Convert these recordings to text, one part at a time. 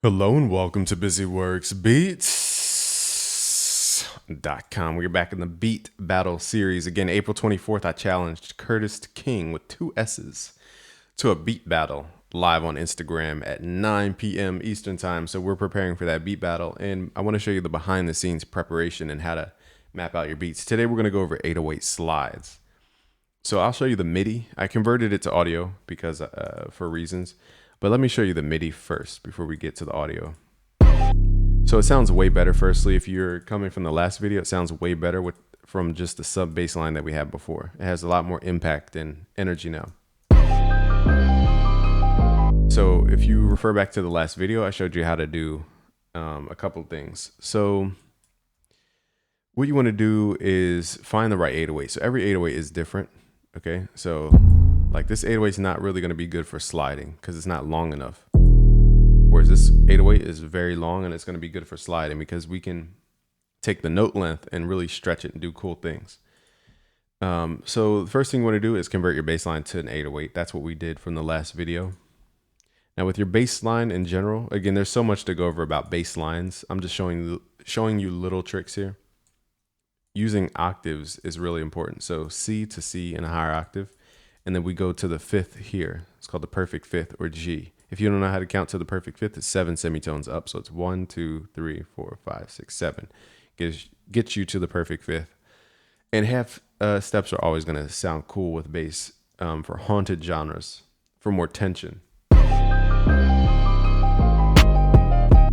Hello and welcome to BusyWorksBeats.com. We're back in the beat battle series. Again, April 24th, I challenged Curtis King with 2 S's to a beat battle live on Instagram at 9 p.m. Eastern time. So we're preparing for that beat battle, and I want to show you the behind the scenes preparation and how to map out your beats. Today, we're going to go over 808 slides. So I'll show you the MIDI. I converted it to audio because for reasons. But let me show you the MIDI first before we get to the audio. So it sounds way better. Firstly, if you're coming from the last video, it sounds way better from just the sub bass line that we had before. It has a lot more impact and energy now. So if you refer back to the last video, I showed you how to do a couple things. So what you want to do is find the right 808. So every 808 is different. Okay, so like this 808 is not really going to be good for sliding because it's not long enough. Whereas this 808 is very long and it's going to be good for sliding because we can take the note length and really stretch it and do cool things. So the first thing you want to do is convert your bass line to an 808. That's what we did from the last video. Now with your bass line in general, again, there's so much to go over about bass lines. I'm just showing you little tricks here. Using octaves is really important. So C to C in a higher octave. And then we go to the fifth here. It's called the perfect fifth, or G. If you don't know how to count to the perfect fifth, it's 7 semitones up. So it's 1, 2, 3, 4, 5, 6, 7. Gets you to the perfect fifth. And half steps are always going to sound cool with bass for haunted genres, for more tension.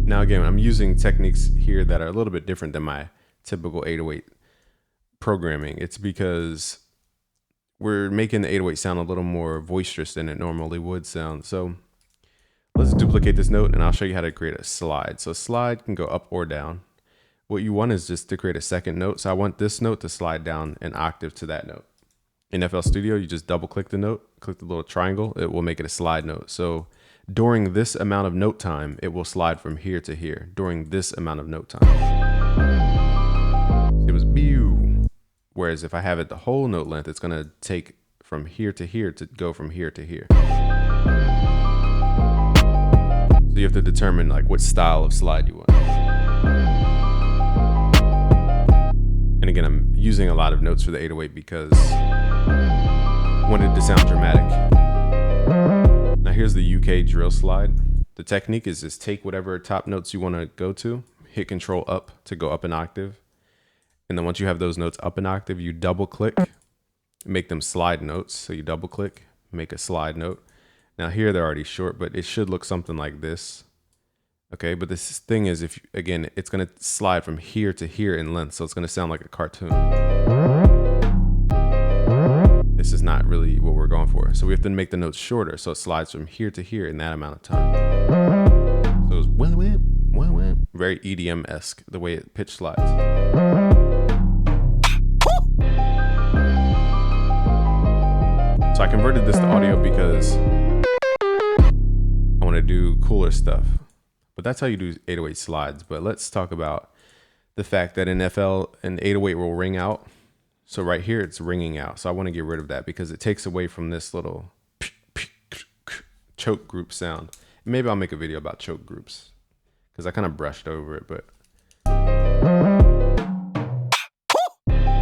Now again, I'm using techniques here that are a little bit different than my typical 808 programming. It's because we're making the 808 sound a little more boisterous than it normally would sound. So let's duplicate this note and I'll show you how to create a slide. So a slide can go up or down. What you want is just to create a second note. So I want this note to slide down an octave to that note. In FL Studio, you just double click the note, click the little triangle, it will make it a slide note. So during this amount of note time, it will slide from here to here during this amount of note time. It was pew. Whereas if I have it the whole note length, it's going to take from here to here to go from here to here. So you have to determine like what style of slide you want. And again, I'm using a lot of notes for the 808 because I wanted it to sound dramatic. Now here's the UK drill slide. The technique is just take whatever top notes you want to go to, hit Control up to go up an octave. And then once you have those notes up an octave, you double click, make them slide notes. So you double click, make a slide note. Now here they're already short, but it should look something like this. Okay, but this thing is, again, it's going to slide from here to here in length. So it's going to sound like a cartoon. This is not really what we're going for. So we have to make the notes shorter. So it slides from here to here in that amount of time. So it's very EDM-esque, the way it pitch slides. So I converted this to audio because I want to do cooler stuff. But that's how you do 808 slides. But let's talk about the fact that in FL, an 808 will ring out. So right here, it's ringing out. So I want to get rid of that because it takes away from this little choke group sound. And maybe I'll make a video about choke groups because I kind of brushed over it. But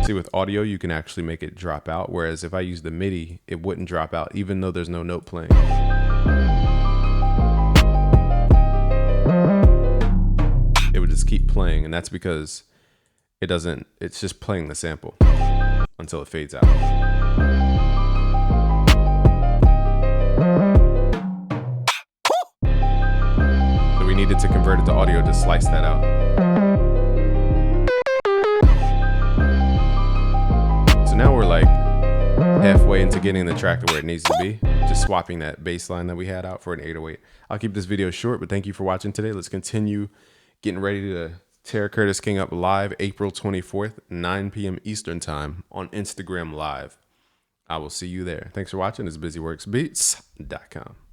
see, with audio, you can actually make it drop out. Whereas if I use the MIDI, it wouldn't drop out even though there's no note playing. It would just keep playing. And that's because it's just playing the sample until it fades out. So we needed to convert it to audio to slice that out. Now we're like halfway into getting the track to where it needs to be. Just swapping that bass line that we had out for an 808. I'll keep this video short, but thank you for watching today. Let's continue getting ready to tear Curtis King up live April 24th, 9 p.m. Eastern time on Instagram Live. I will see you there. Thanks for watching. This is BusyWorksBeats.com.